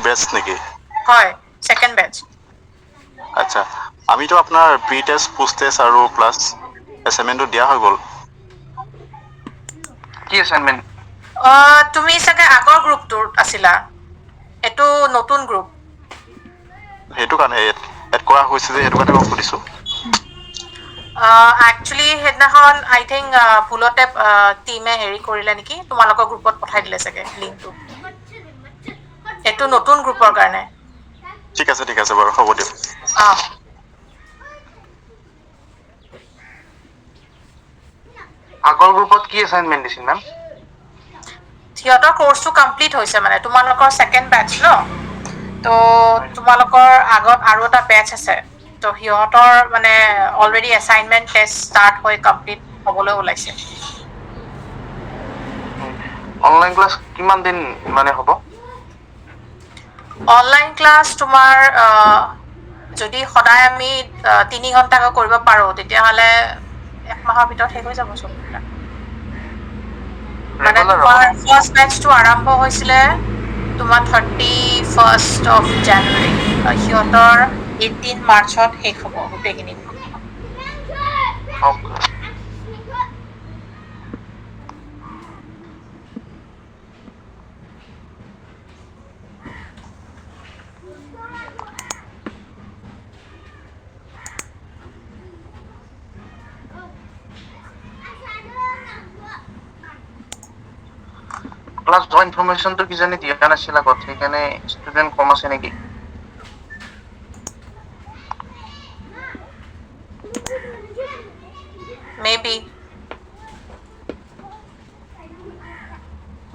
বেচ নেকি? হয়, সেকেন্ড বেচ। আচ্ছা, আমিতো আপোনাৰ প্ৰি টেষ্ট, পোষ্ট টেষ্ট আৰু প্লাছ এছাইনমেণ্টটো দিয়া হৈ গ'ল। কি এছাইনমেণ্ট? তুমি চাগে আগৰ গ্ৰুপটোত আছিলা, এইটো নতুন গ্ৰুপ। সেইটো কাৰণে এড কৰা হৈছে যে, সেইটো কাৰণে মই সুধিছোঁ। একচুৱেলি সেইদিনাখন আই থিংক ভুলতে টিমে হেৰি কৰিলে নেকি, তোমালোকৰ গ্ৰুপত পঠাই দিলে চাগে লিংকটো। এইটো নতুন গ্ৰুপৰ কাৰণে। ঠিক আছে বাৰু, হ'ব দিয়ক। আগৰ গ্ৰুপত কি এছাইনমেণ্ট দিছিল মেম? সিহঁতৰ কোৰ্চটো কমপ্লিট হৈছে, মানে তোমালোকৰ সেকেন্ড বেচ ন, তো তোমালোকৰ আগত আৰু এটা বেচ আছে, তো সিহঁতৰ মানে অলৰেডি এছাইনমেণ্ট টেষ্ট ষ্টাৰ্ট হৈ কমপ্লিট হ'বলৈ ওলাইছে। অনলাইন ক্লাছ কিমান দিন মানে হ'ব? অনলাইন ক্লাছ তোমাৰ যদি সদায় আমি 3 ঘণ্টাকৈ কৰিব পাৰো, তেতিয়াহ'লে 1 মাহৰ ভিতৰত শেষ হৈ যাব চববিলাক। মানে তোমাৰ ফাৰ্ষ্ট বেচটো আৰম্ভ হৈছিলে তোমাৰ 31st of January, সিহঁতৰ 18 মাৰ্চত শেষ হ'ব গোটেইখিনি। ক্লাছ যোৱা ইনফৰমেশ্যনটো কিজানি দিয়া নাছিল আগত, সেইকাৰণে ষ্টুডেণ্ট কম আছে নেকি? মেবি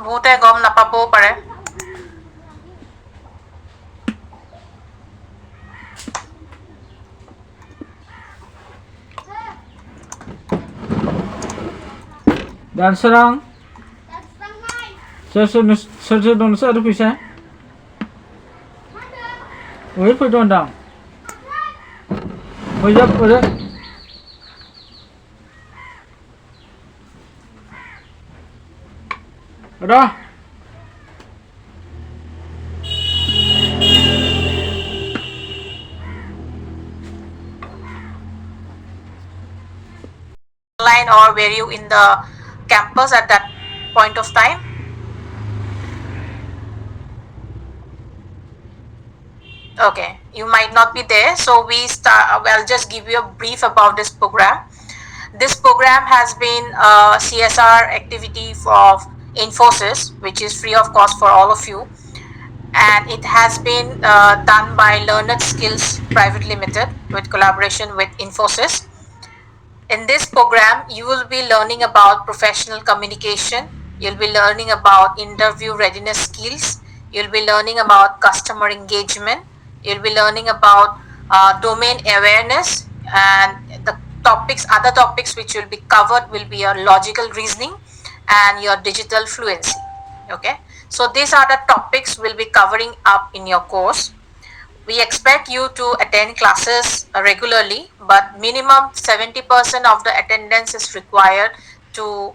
বহুতে গম নাপাবও পাৰে। Dan serang sesuatu ada bisa oi poi don dang oi jap oi ada online or were you in the campus at that point of time? Okay, you might not be there, so I'll just give you a brief about this program. This program has been a CSR activity of Infosys, which is free of cost for all of you, and it has been done by Learned Skills Private Limited with collaboration with Infosys. In this program, you will be learning about professional communication, you'll be learning about interview readiness skills, you'll be learning about customer engagement, you'll be learning about domain awareness, and the other topics which will be covered will be your logical reasoning and your digital fluency. Okay, so these are the topics we'll be covering up in your course. We expect you to attend classes regularly, but minimum 70% of the attendance is required to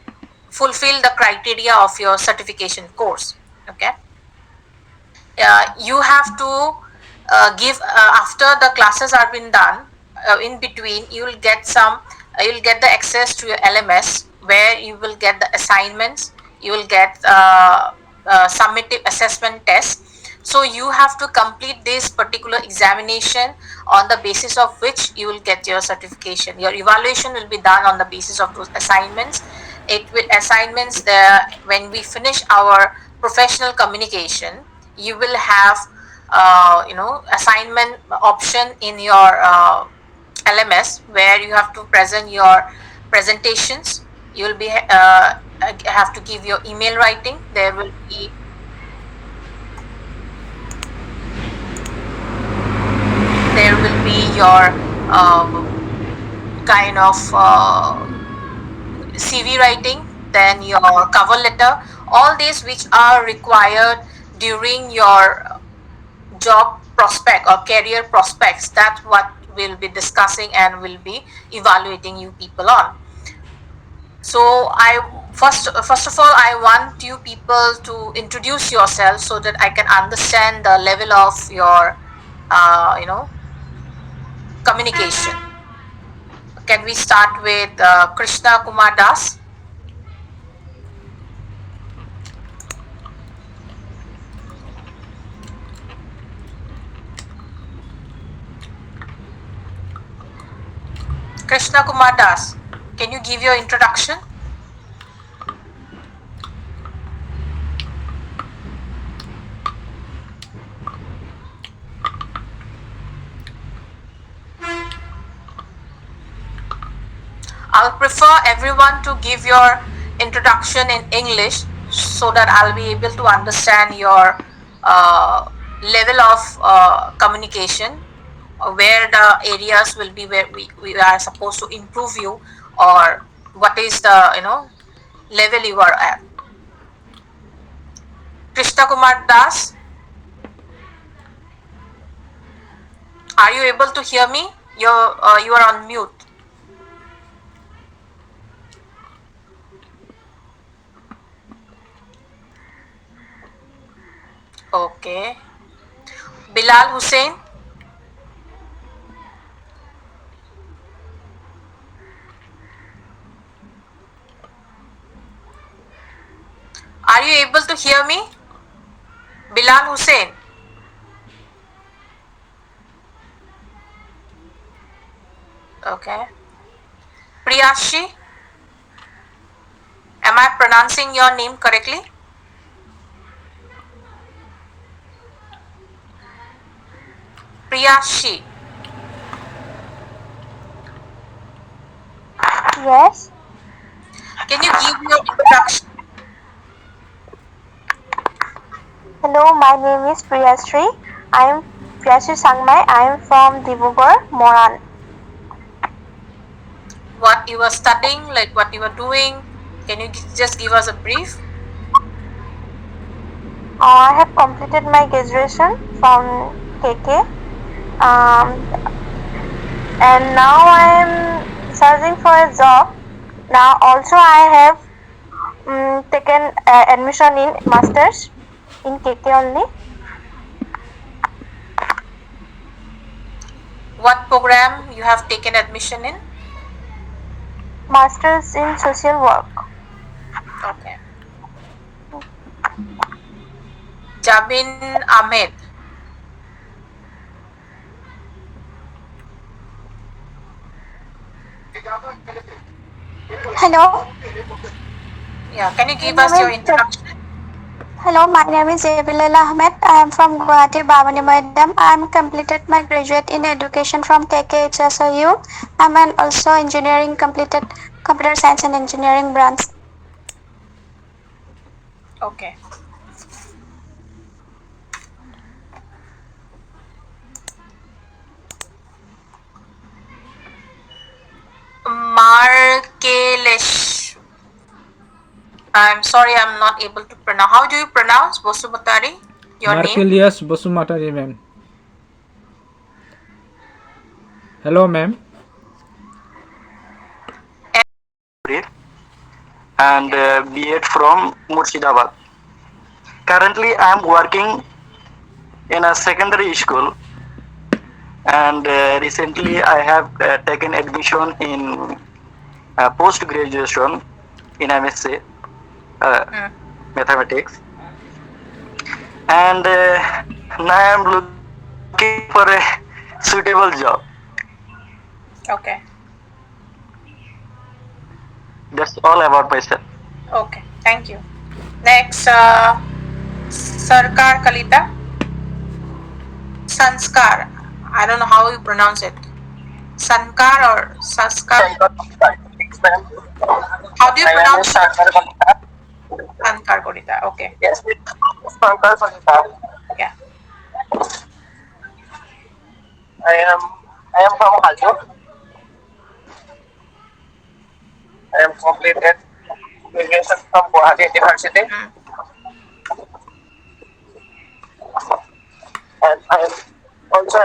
fulfill the criteria of your certification course. Okay, you have to give after the classes are been done, in between you'll get the access to your LMS, where you will get the assignments, you will get summative assessment tests. So you have to complete this particular examination, on the basis of which you will get your certification. Your evaluation will be done on the basis of those assignments. When we finish our professional communication, you will have assignment option in your LMS, where you have to present your presentations. You will be have to give your email writing. There will be your kind of CV writing, then your cover letter, all these which are required during your job prospect or career prospects. That's what we'll be discussing and will be evaluating you people on. So I First of all, I want you people to introduce yourself so that I can understand the level of your, communication. Can we start with Krishna Kumar Das? Krishna Kumar Das, can you give your introduction? I'll prefer everyone to give your introduction in English so that I'll be able to understand your level of communication, where the areas will be where we are supposed to improve you, or what is the level you are at. Krishna Kumar Das, are you able to hear me? You are on mute. Okay. Bilal Hussain. Are you able to hear me? Bilal Hussain. Okay. Priyashi. Am I pronouncing your name correctly? Priyashi. Yes. Can you give your introduction? Hello, my name is Priyashree. I am Priyashree Sangmai. I am from Dibrugarh, Moran. What you were studying, like what you were doing? Can you just give us a brief? I have completed my graduation from KK. And now I am searching for a job. Now also I have taken admission in masters in KK only. What program you have taken admission in? Masters in social work. Okay. Jabin Ahmed. Hello. Yeah, can you give us your introduction? Hello, my name is Ebilal Ahmed. I am from Guwahati Bhavani Madam. I am completed my graduate in education from KKHSOU. I am also engineering completed computer science and engineering branch. Okay. Markelesh. I'm sorry, I'm not able to pronounce. How do you pronounce Bosumatari? Your name? Markelius Bosumatari, ma'am. Hello, ma'am. And B.Ed from Murshidabad. Currently, I am working in a secondary school, and recently I have taken admission in post graduation in MSc mathematics, and now I am looking for a suitable job. Okay. That's all about myself. Okay. Thank you. Next, Sarkar Kalita. Sanskar. I don't know how you pronounce it. Sankar or Saskar? How do you pronounce it? Sankar Kalita. Okay. Yes, Sankar Kalita. Yeah. I am from Haljo. I am completed graduation from Guwahati University, and I am also I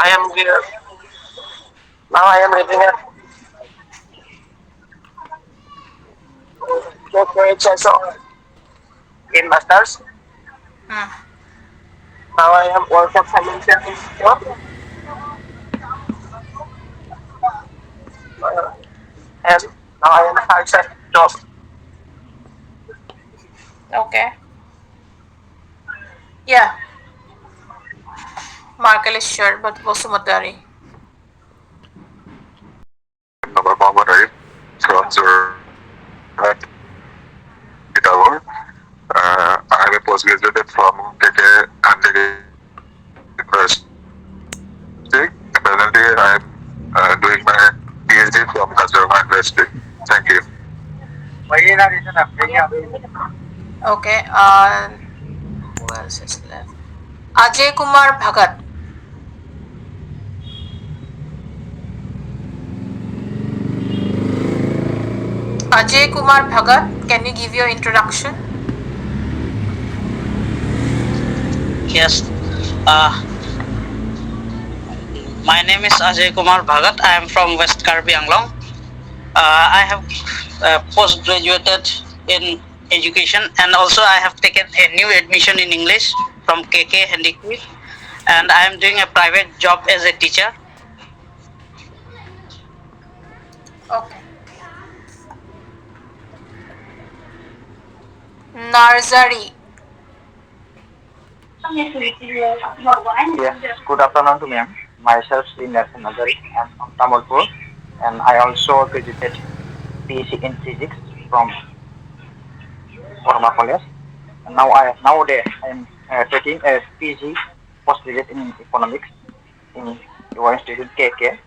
am here Now I am reading at KKHSO in Masters. Hmm. Now I am working financial institute. And now I am a success job. Okay. Yeah. Markel is sure, but Vasumatari. Our Baba Raif from Zorat Tower. I am a postgraduate from KK and University. Presently, I am doing my PhD from Kaziranga University. Thank you. Okay. Who else is left? Ajay Kumar Bhagat. Ajay Kumar Bhagat, can you give your introduction? Yes. My name is Ajay Kumar Bhagat. I am from West Karbi Anglong. I have post-graduated in education, and also I have taken a new admission in English from KK Handicap, and I am doing a private job as a teacher. Okay. Narzari. Yes, good afternoon to ma'am. Myself is Nelson Nazari. I am from Tamilpur and I also graduated PhD in physics from Orma College. And nowadays I am taking a PG postgraduate in economics in your institute KK.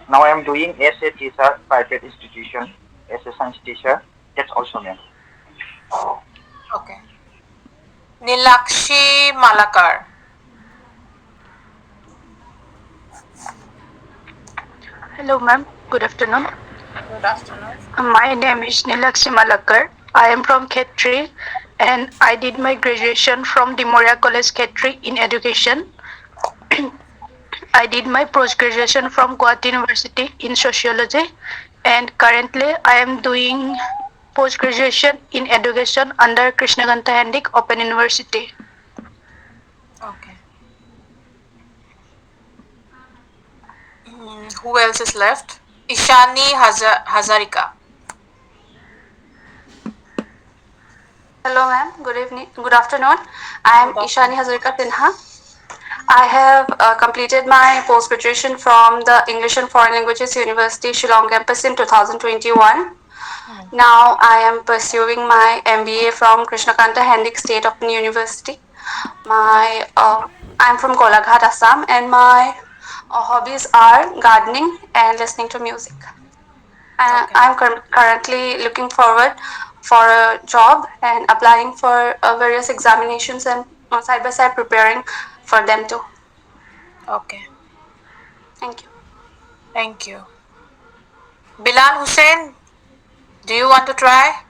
Now I am doing as a teacher private institution as a science teacher. That's also ma'am. Okay. Nilakshi Malakar. Hello, ma'am. Good afternoon. Good afternoon. My name is Nilakshi Malakar. I am from Khetri and I did my graduation from Dimoria College, Khetri in education. I did my post-graduation from Guwahati University in sociology and currently I am doing post-graduation in education under Krishnaganta Handik Open University. Okay. Who else is left? Ishani Hazarika. Hello, ma'am. Good evening. Good afternoon. I am Ishani Hazarika Sinha. I have completed my post-graduation from the English and Foreign Languages University Shillong campus in 2021. Now I am pursuing my MBA from Krishnakanta Handik State Open University. I'm from Golaghat, Assam, and my hobbies are gardening and listening to music. I'm currently looking forward for a job and applying for various examinations and side by side preparing for them too. Okay. Thank you. Thank you. Bilal Hussain, do you want to try?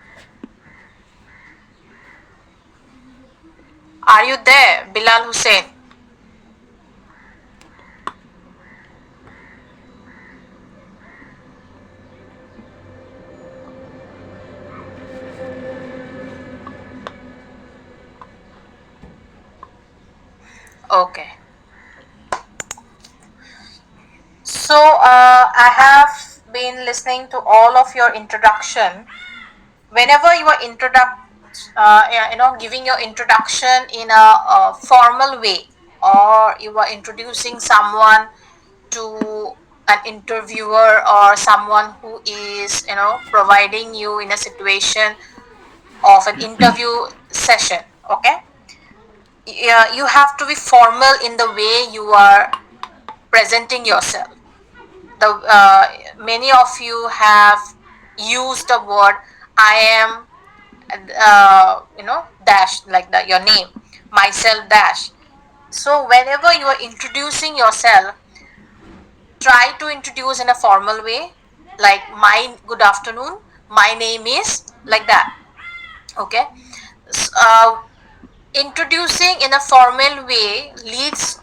Are you there, Bilal Hussain? Okay. So I have been listening to all of your introduction. Whenever you are giving your introduction in a formal way, or you are introducing someone to an interviewer or someone who is providing you in a situation of an interview session, okay, you have to be formal in the way you are presenting yourself. Many of you have used the word I am dash, like that, your name, myself dash. So whenever you are introducing yourself, try to introduce in a formal way, like my good afternoon, my name is, like that. Okay. Introducing in a formal way leads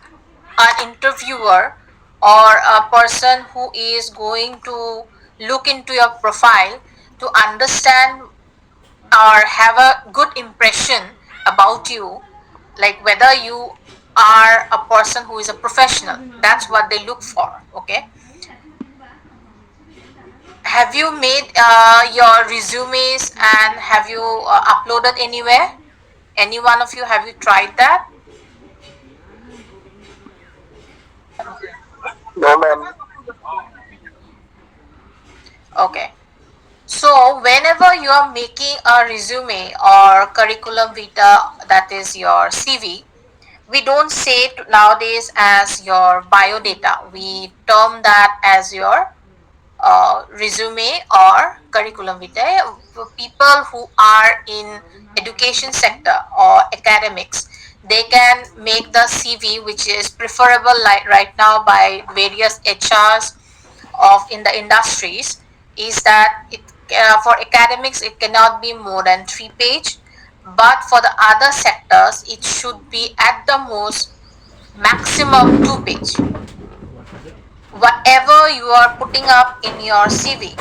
an interviewer or a person who is going to look into your profile to understand or have a good impression about you, like whether you are a person who is a professional. That's what they look for. Okay, have you made your resumes and have you uploaded anywhere? Any one of you, have you tried that? No, ma'am. Okay, so whenever you are making a resume or curriculum vitae, that is your CV, we don't say it nowadays as your biodata. We term that as your resume or curriculum vitae. People who are in education sector or academics, they can make the CV, which is preferable like right now by various HRs of in the industries, is that it for academics it cannot be more than 3 page, but for the other sectors it should be at the most maximum 2 page. Whatever you are putting up in your CV,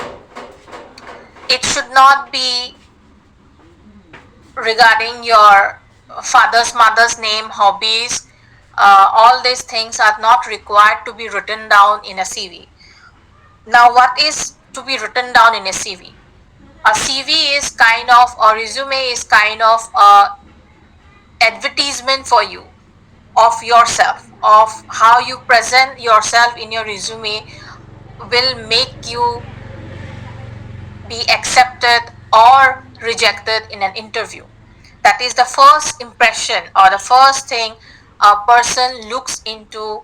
it should not be regarding your father's mother's name, hobbies. All these things are not required to be written down in a CV. Now, what is to be written down in a CV? A CV is kind of, a resume is kind of a advertisement for you of yourself, of how you present yourself in your resume will make you be accepted or rejected in an interview. That is the first impression or the first thing a person looks into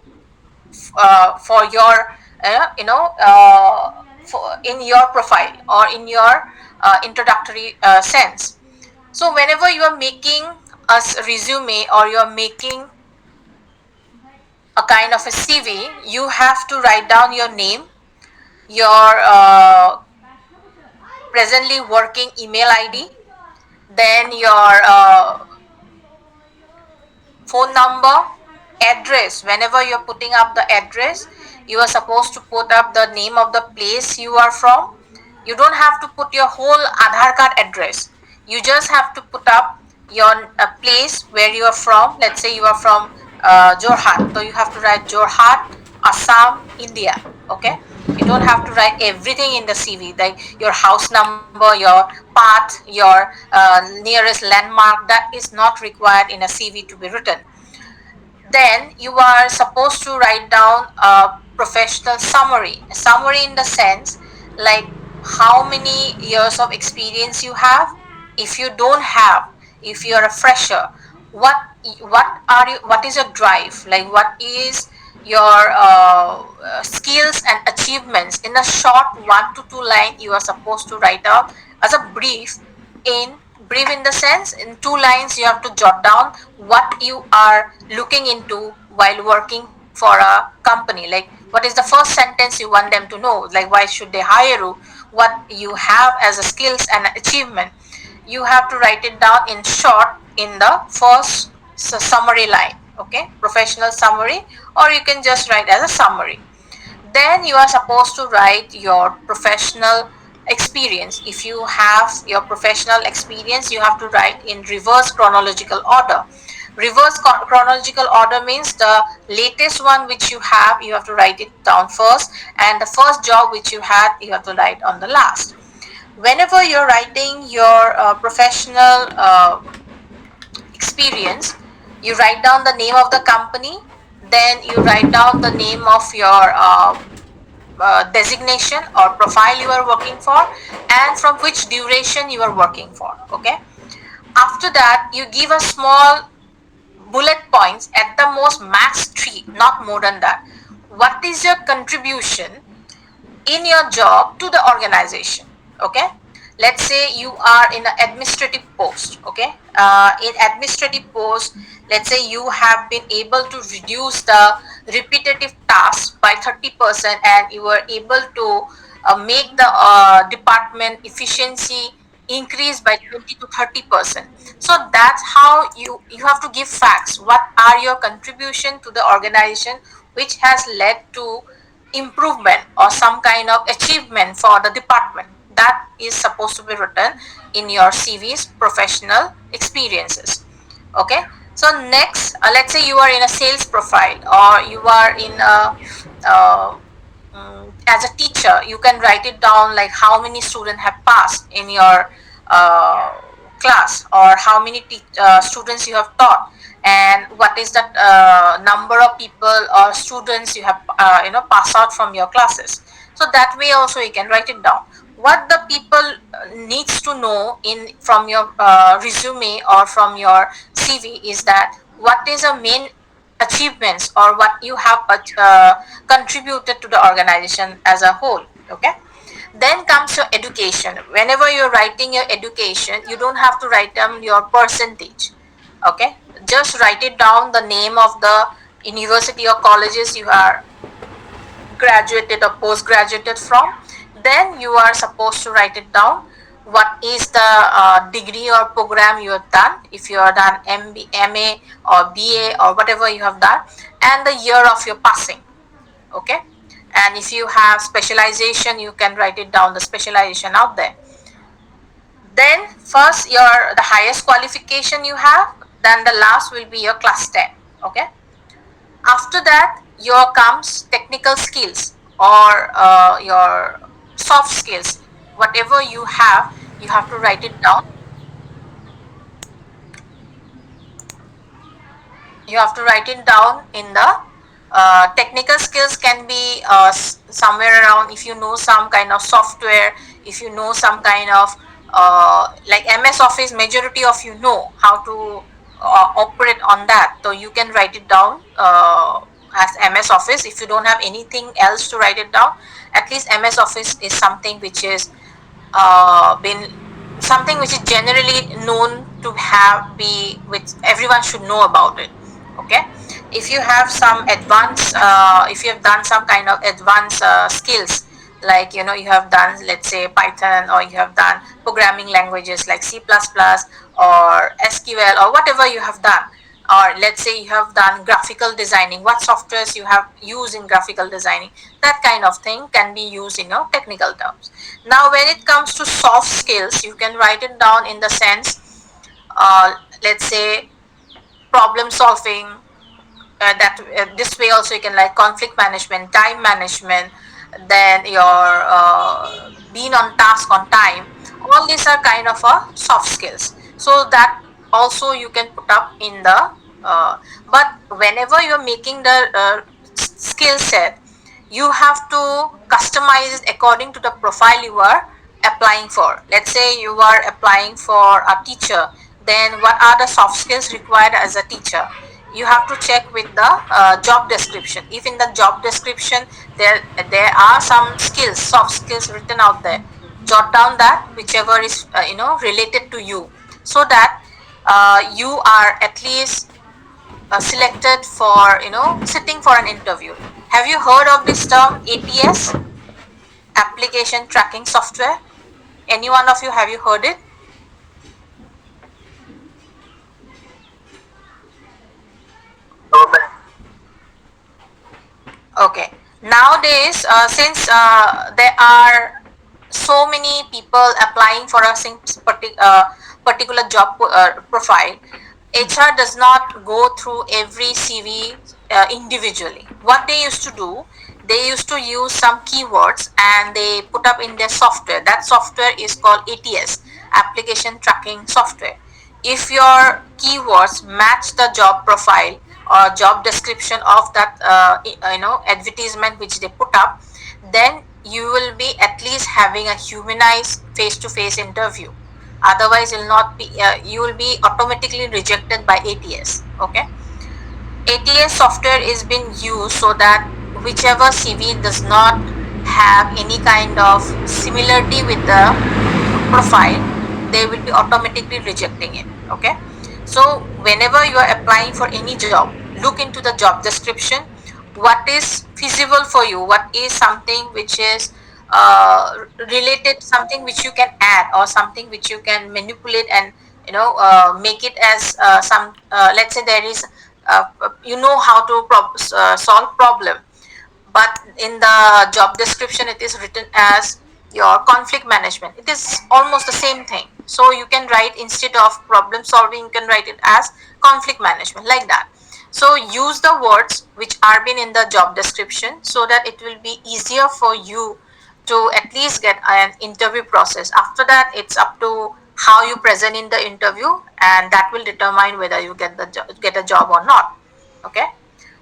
for your, for in your profile or in your introductory sense. So whenever you are making a resume or you are making a kind of a CV, you have to write down your name, your presently working email ID, then your phone number, address. Whenever you're putting up the address, you are supposed to put up the name of the place you are from. You don't have to put your whole Aadhaar card address. You just have to put up your place where you are from. Let's say you are from Jorhat, so you have to write Jorhat, Assam, India. Okay, you don't have to write everything in the CV, like your house number, your path, your nearest landmark. That is not required in a CV to be written. Then you are supposed to write down a professional summary. A summary in the sense like how many years of experience you have. If you don't have, if you are a fresher, what what is your drive? Like what is your skills and achievements in a short 1 to 2 line you are supposed to write out as a brief. In brief in the sense, in 2 lines you have to jot down what you are looking into while working for a company. Like what is the first sentence you want them to know, like why should they hire you, what you have as a skills and achievement. You have to write it down in short in the first summary line. Okay, professional summary, or you can just write as a summary. Then you are supposed to write your professional experience. If you have your professional experience, you have to write in reverse chronological order. Reverse chronological order means the latest one which you have to write it down first, and the first job which you had, you have to write on the last. Whenever you're writing your professional experience, you write down the name of the company, then you write down the name of your designation or profile you are working for, and from which duration you are working for. Okay, after that you give a small bullet points, at the most max 3, not more than that. What is your contribution in your job to the organization? Okay, let's say you are in an administrative post. Okay, in administrative post, let's say you have been able to reduce the repetitive tasks by 30% and you were able to make the department efficiency increase by 20 to 30%. So that's how you have to give facts. What are your contribution to the organization? which has led to improvement or some kind of achievement for the department. That is supposed to be written in your CV's professional experiences. Okay, so next, let's say you are in a sales profile, or you are in a as a teacher, you can write it down like how many students have passed in your uh, class, or how many students you have taught, and what is the number of people or students you have passed out from your classes. So that way also you can write it down. What the people needs to know in from your resume or from your CV is that what is a main achievements or what you have contributed to the organization as a whole. Okay, then comes your education. Whenever you're writing your education, you don't have to write down your percentage. Okay, just write it down, the name of the university or colleges you are graduated or post-graduated from. Then you are supposed to write it down, what is the degree or program you have done, if you have done MA or BA or whatever you have done, and the year of your passing. Okay, and if you have specialization, you can write it down, the specialization out there. Then first your the highest qualification you have, then the last will be your class 10. Okay, after that your comes technical skills or your soft skills. Whatever you have to write it down. You have to write it down in the technical skills can be somewhere around, if you know some kind of software, if you know some kind of like MS Office, majority of you know how to operate on that, so you can write it down as MS Office. If you don't have anything else to write it down, at least MS Office is something which is been something which is generally known to have be, which everyone should know about it. Okay, if you have some advanced if you have done some kind of advanced skills, like you have done, let's say, Python, or you have done programming languages like C++ or SQL or whatever you have done, or let's say you have done graphical designing, what softwares you have used in graphical designing, that kind of thing can be used in technical terms. Now when it comes to soft skills, you can write it down in the sense, let's say, problem solving, that this way also you can, like, conflict management, time management, then your being on task on time. All these are kind of soft skills, so that also you can put up in the but whenever you're making the skill set, you have to customize it according to the profile you are applying for. Let's say you are applying for a teacher, then what are the soft skills required as a teacher? You have to check with the job description. If in the job description there are some skills, soft skills written out there, jot down that whichever is related to you, so that you are at least selected for sitting for an interview. Have you heard of this term ATS, application tracking software? Any one of you, have you heard it? No, ma'am. Okay, nowadays since there are so many people applying for a particular job profile, HR does not go through every CV individually. What they used to do, they used to use some keywords and they put up in their software. That software is called ATS, application tracking software. If your keywords match the job profile or job description of that advertisement which they put up, then you will be at least having a humanized face-to-face interview. Otherwise you'll not be you will be automatically rejected by ATS. Okay, ATS software is being used so that whichever CV does not have any kind of similarity with the profile, they will be automatically rejecting it. Okay, so whenever you are applying for any job, look into the job description, what is feasible for you, what is something which is related, something which you can add or something which you can manipulate and make it as some let's say there is you know how to solve problem, but in the job description it is written as your conflict management. It is almost the same thing. So you can write, instead of problem solving, you can write it as conflict management, like that. So use the words which are been in the job description, so that it will be easier for you to at least get an interview process. After that, it's up to how you present in the interview, and that will determine whether you get a job or not. Okay.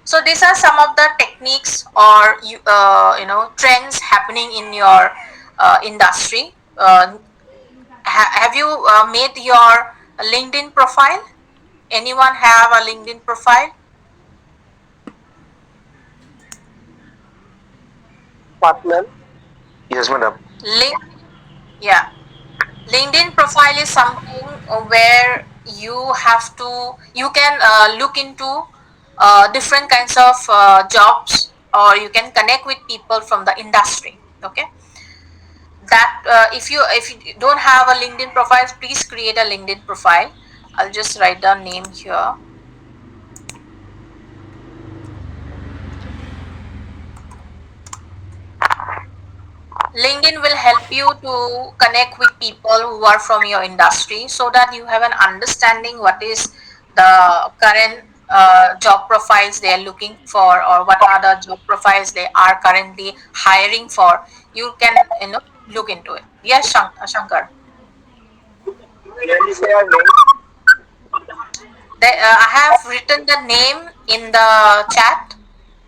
So these are some of the techniques or trends happening in your industry. Have you made your LinkedIn profile? Anyone have a LinkedIn profile? What, ma'am? Yes, madam. Yeah. LinkedIn profile is something where you can look into different kinds of jobs, or you can connect with people from the industry. Okay. That if you don't have a LinkedIn profile, please create a LinkedIn profile. I'll just write down name here. LinkedIn will help you to connect with people who are from your industry, so that you have an understanding what is the current job profiles they are looking for, or what are the job profiles they are currently hiring for. You can look into it. Yes, Shankar. Can you say our name? I have written the name in the chat,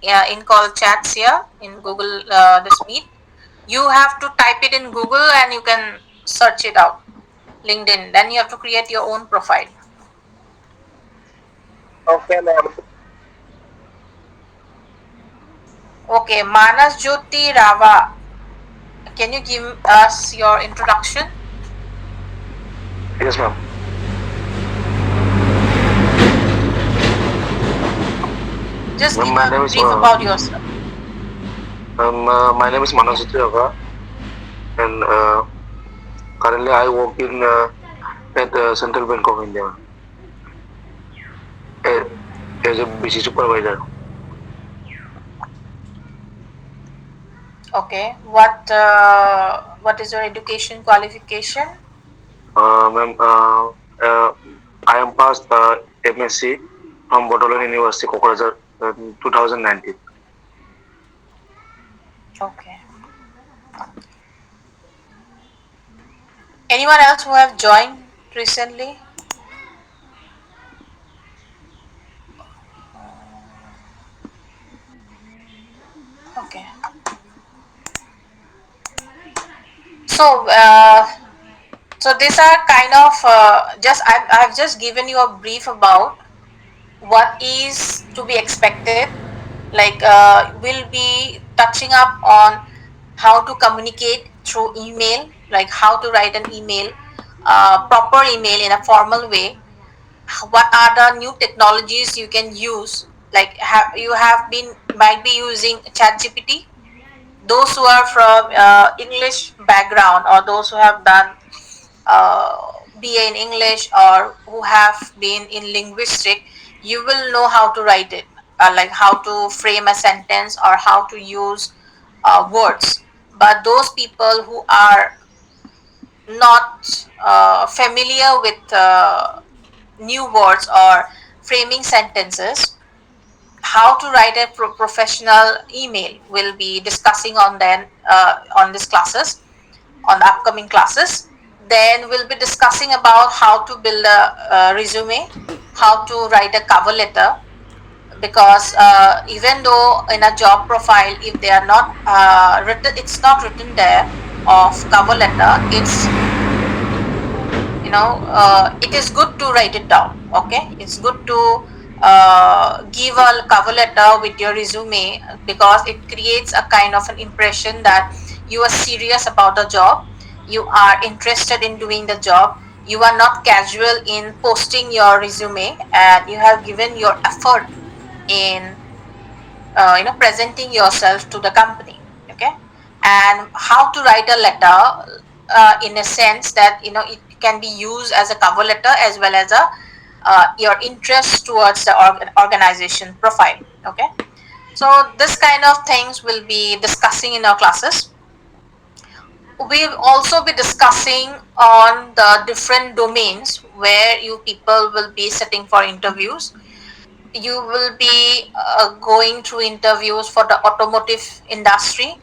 yeah, in call chats here in Google this meet. You have to type it in Google and you can search it out. LinkedIn. Then you have to create your own profile. Okay, ma'am. Okay, Manas Jyoti Rava. Can you give us your introduction? Yes, ma'am. Just Ma'am, give my a name is brief about yourself. my name is Manas Jyoti, and currently I work in at Central Bank of India a- as a BC supervisor. Okay. What is your education qualification? Ma'am, I am past MSc from Botolan University, Kokrajhar, 2019. Okay. Anyone else who have joined recently? Okay. So, so these are kind of I've just given you a brief about what is to be expected. Like we'll be touching up on how to communicate through email, like how to write an email, proper email in a formal way. What are the new technologies you can use? Like you have been might be using ChatGPT. Those who are from English background, or those who have done uh, BA in English, or who have been in linguistic, you will know how to write it, like how to frame a sentence or how to use words. But those people who are not familiar with new words or framing sentences, how to write a professional email, we'll be discussing on these classes, on the upcoming classes. Then we'll be discussing about how to build a resume, how to write a cover letter, because even though in a job profile, if they are not written, it's not written there of cover letter. It's it is good to write it down. Okay, it's good to give a cover letter with your resume, because it creates a kind of an impression that you are serious about the job, you are interested in doing the job, you are not casual in posting your resume, and you have given your effort in presenting yourself to the company. Okay. And how to write a letter in a sense that it can be used as a cover letter as well as a your interest towards the organization profile. Okay, so this kind of things we'll be discussing in our classes. We'll also be discussing on the different domains where you people will be sitting for interviews. You will be going through interviews for the automotive industry.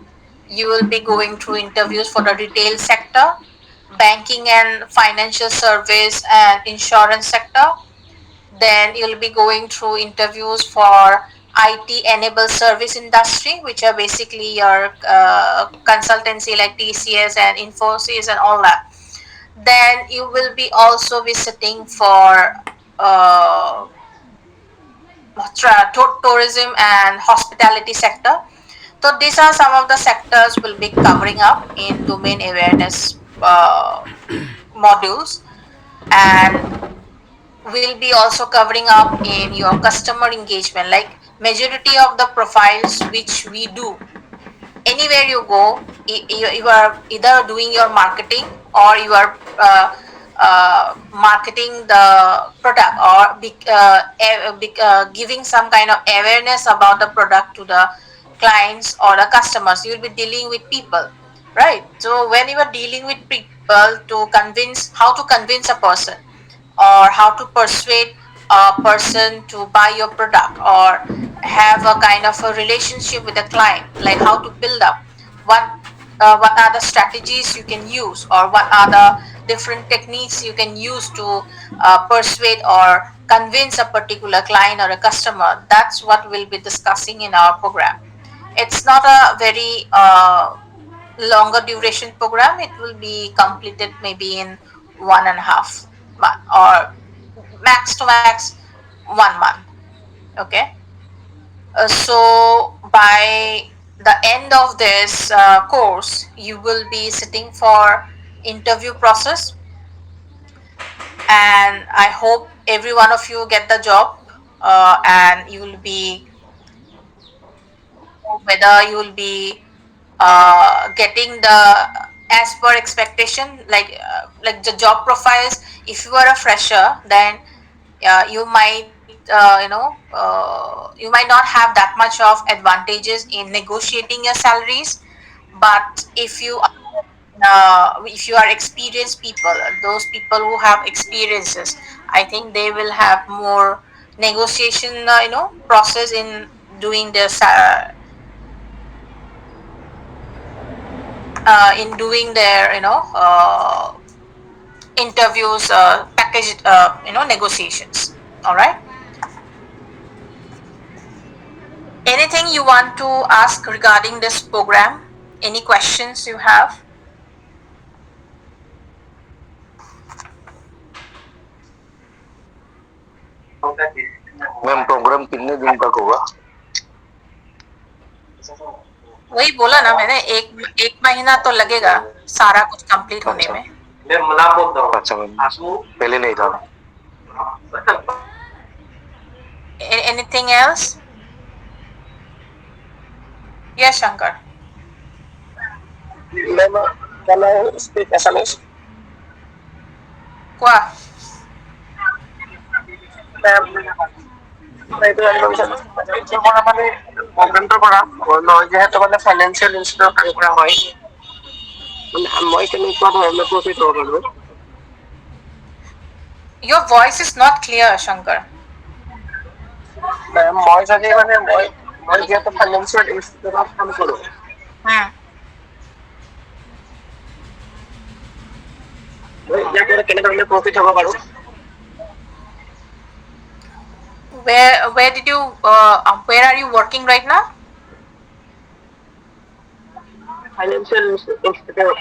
You will be going through interviews for the retail sector, banking and financial service and insurance sector. Then you'll be going through interviews for IT enabled service industry, which are basically your consultancy like TCS and Infosys and all that. Then you will be also be sitting for uh, tourism and hospitality sector. So these are some of the sectors we'll be covering up in domain awareness modules, and we'll be also covering up in your customer engagement. Like majority of the profiles which we do, anywhere you go, you are either doing your marketing or you are marketing the product or giving some kind of awareness about the product to the clients or the customers. You'll be dealing with people, right? So when you are dealing with people to convince, how to convince a person or how to persuade a person to buy your product or have a kind of a relationship with the client, like how to build up, what are the strategies you can use or what are the different techniques you can use to persuade or convince a particular client or a customer. That's what we'll be discussing in our program. It's not a very longer duration program. It will be completed maybe in 1.5 month or max to max 1 month. Okay, so by the end of this course you will be sitting for interview process, and I hope every one of you get the job, and you will be, whether you will be getting the as per expectation, like the job profiles. If you are a fresher, then you might you might not have that much of advantages in negotiating your salaries. But if you are experienced people, those people who have experiences, I think they will have more negotiation process in doing this in doing their interviews, package negotiations. All right, anything you want to ask regarding this program? Any questions you have? Ma'am programme कितने दिन तक होगा? वही बोला ना मैंने, एक महीना तो लगेगा सारा कुछ कंप्लीट होने में. अच्छा मैम, पहले नहीं था. Anything else? Yes, Shankar. Ma'am, can I speak Assamese? কোৱা. Ma'am, এইটো জানিব বিচাৰিছো মানে প্ৰগ্ৰামটোৰ পৰা মই যিহেতু মানে ফাইনেন্সিয়েল ইনষ্টিটিউট কাম কৰা হয়, মানে মই কেনেকুৱা ধৰণে প্ৰফিট হ'ব পাৰোঁ? Your voice is not clear, Shankar. Ma'am, মই যদি মানে মই যিহেতু ফাইনেন্সিয়েল ইনষ্টিটিউটত কাম কৰোঁ, ইয়াৰ পৰা কেনেধৰণে প্ৰফিট হ'ব পাৰোঁ? Where did you where are you working right now? Financial institute.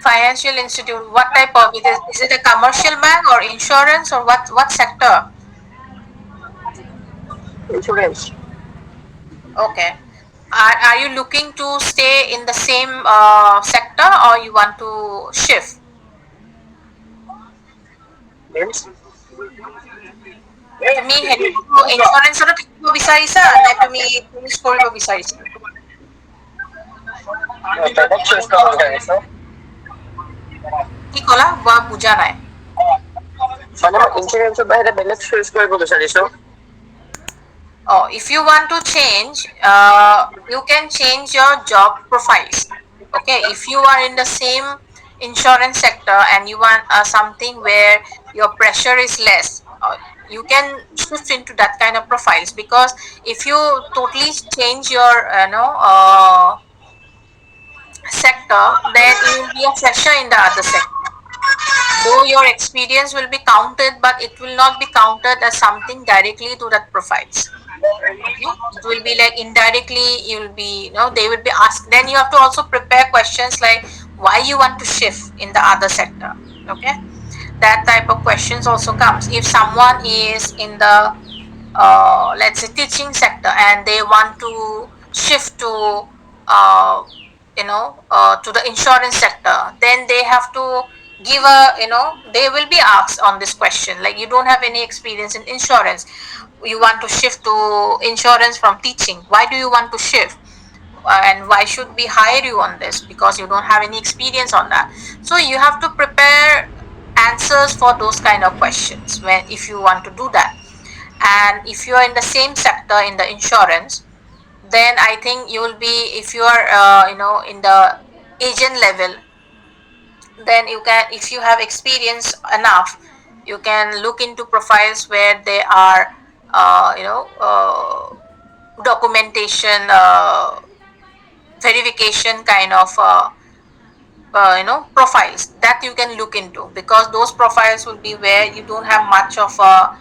Financial institute. What type of it is? Is it a commercial bank or insurance or what sector? Insurance. Okay. Are you looking to stay in the same sector or you want to shift? Means? তুমি ইঞ্চুৰেঞ্চতো থাকিব বিচাৰিছা নে তুমি change কৰিব বিচাৰিছা? কি ক'লা? বুজা নাই. মানে মই ইঞ্চুৰেঞ্চৰ বাহিৰে বেলেগ চুজ কৰিব বিচাৰিছো। Oh, if you want to change, you can change your job profiles. Okay, if you are in the same insurance sector and you want something where your pressure is less, you can shift into that kind of profiles. Because if you totally change your sector, then you will be a fresher in the other sector. Though your experience will be counted, but it will not be counted as something directly to that profiles. Okay, it will be like indirectly you will be, they will be asked. Then you have to also prepare questions like why you want to shift in the other sector. Okay, that type of questions also comes if someone is in the let's say teaching sector and they want to shift uh, to the insurance sector. Then they have to give a, they will be asked on this question like you don't have any experience in insurance, you want to shift to insurance from teaching, why do you want to shift, and why should we hire you on this because you don't have any experience on that. So you have to prepare answers for those kind of questions when if you want to do that. And if you are in the same sector in the insurance, then I think you will be, if you are in the agent level, then you can, if you have experience enough, you can look into profiles where they are documentation verification kind of profiles that you can look into, because those profiles will be where you don't have much of a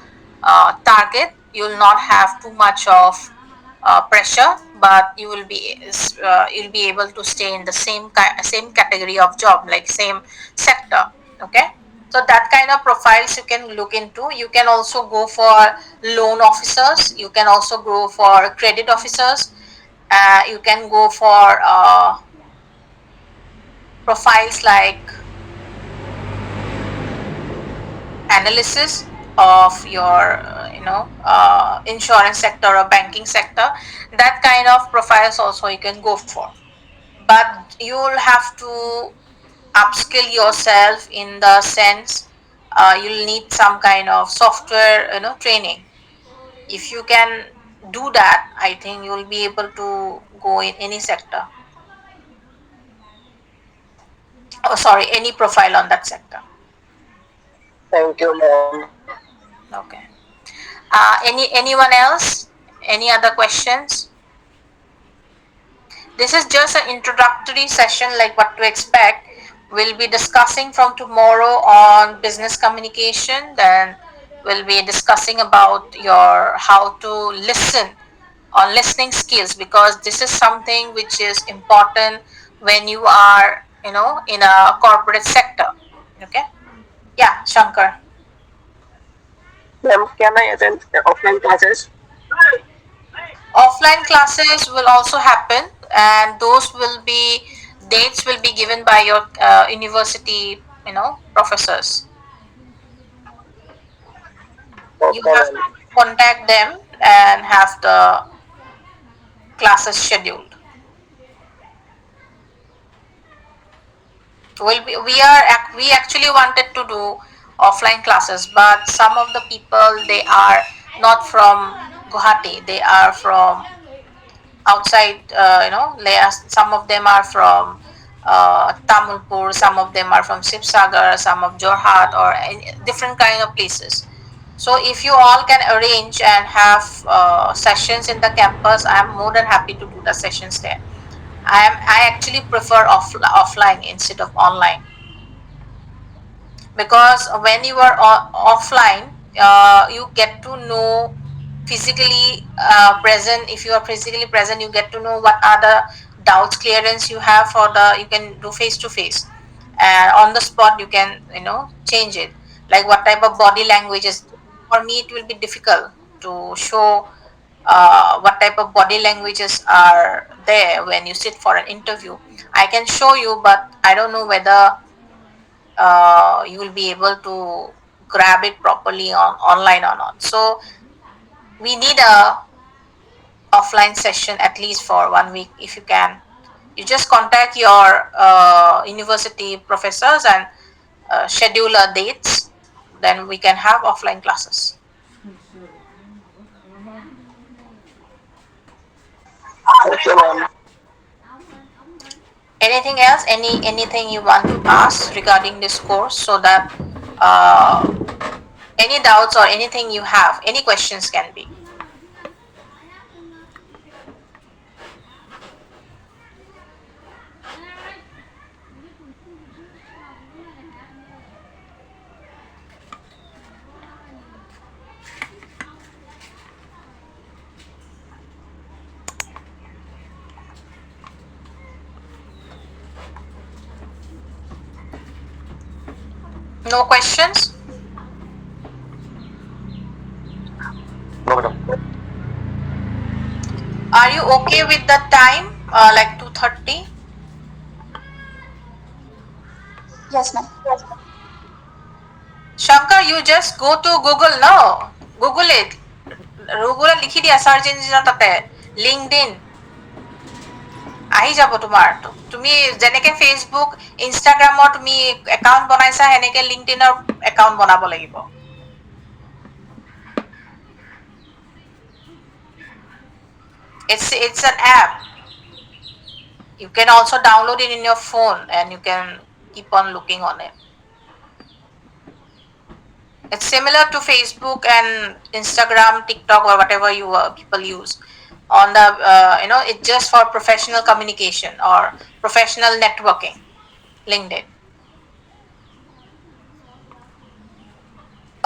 target, you will not have too much of pressure, but you'll be able to stay in the same category of job, like same sector. Okay, so that kind of profiles you can look into. You can also go for loan officers, you can also go for credit officers, you can go for profiles like analysis of your insurance sector or banking sector. That kind of profiles also you can go for, but you will have to upskill yourself in the sense you'll need some kind of software training. If you can do that, I think you will be able to go in any sector, oh sorry, any profile on that sector. Thank you, ma'am. Okay. Anyone else? Any other questions? This is just an introductory session, like what to expect. We'll be discussing from tomorrow on business communication. Then we'll be discussing about your how to listen, on listening skills, because this is something which is important when you are in a corporate sector. Okay. Yeah, Shankar. Ma'am, can I attend offline classes? Offline classes will also happen, and those will be, dates will be given by your university professors. You Okay, have ma'am. to contact them and have the classes scheduled. We actually wanted to do offline classes, but some of the people, they are not from Guwahati, they are from outside, some of them are from Tamulpur, some of them are from Sibsagar, some of Jorhat, or different kind of places. So if you all can arrange and have sessions in the campus, I am more than happy to do the sessions there. I actually prefer offline instead of online, because when you are offline, you get to know physically present. If you are physically present, you get to know what are the doubts clearance you have for the, you can do face to face, and on the spot you can change it, like what type of body languages. For me it will be difficult to show what type of body languages are there when you sit for an interview. I can show you, but I don't know whether you will be able to grab it properly on online or not. So we need a offline session at least for 1 week if you can. You just contact your university professors and schedule a dates, then we can have offline classes. Okay, ma'am. Anything else? Anything you want to ask regarding this course, so that any doubts or anything you have, any questions can be. No questions? No, madam. Are you okay with the time, like 2:30? Yes, ma'am. Shankar, you just go to Google, no? Google it. Google লিখি দিয়া search ইঞ্জিনত তাতে LinkedIn আহি যাব তোমাৰ। তুমি যেনেকে Facebook ইনষ্টাগ্ৰামৰ তুমি একাউণ্ট বনাইছা সেনেকে লিংকডইনৰ একাউণ্ট বনাব লাগিব। It's an app. You can also download it in your phone and you can keep on looking on it. It's similar to Facebook and Instagram, TikTok, or whatever you people use. On the it's just for professional communication or professional networking. LinkedIn.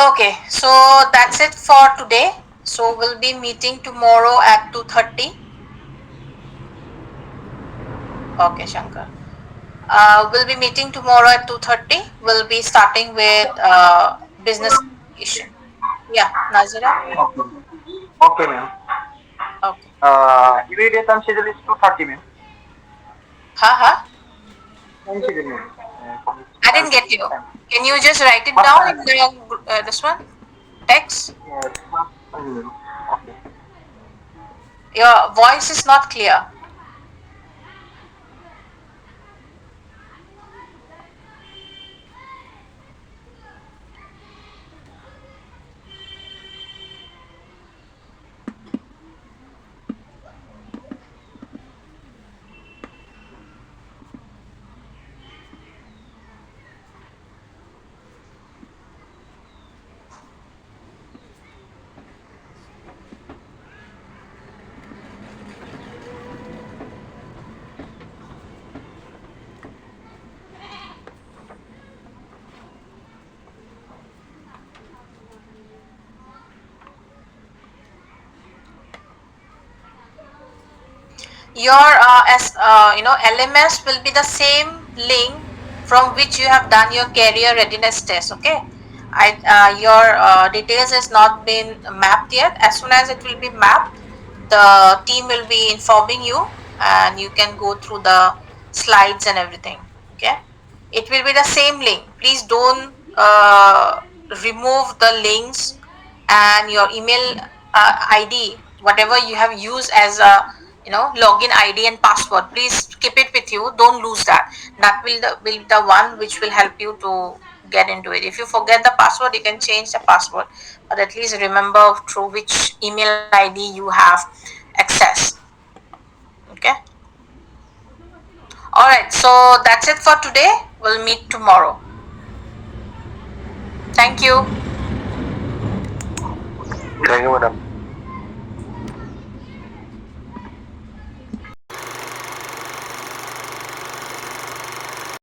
Okay, so that's it for today. So we'll be meeting tomorrow at 2:30. Okay, Shankar. We'll be meeting tomorrow at 2:30. We'll be starting with business communication. Yeah, Nazira. Okay, ma'am. Okay. Immediate time schedule is 2:30, ma'am. Huh? Time schedule, ma'am. I didn't get you. Can you just write it down in the this one text? Yes, ma'am. Okay. Your voice is not clear. Your LMS will be the same link from which you have done your career readiness test. Okay, your details has not been mapped yet. As soon as it will be mapped, the team will be informing you and you can go through the slides and everything. Okay, it will be the same link. Please don't remove the links and your email ID, whatever you have used as a login ID and password. Please keep it with you. Don't lose that. That will be the one which will help you to get into it. If you forget the password, you can change the password, but at least remember through which email ID you have access. Okay. All right. So that's it for today. We'll meet tomorrow. Thank you. Thank you, madam.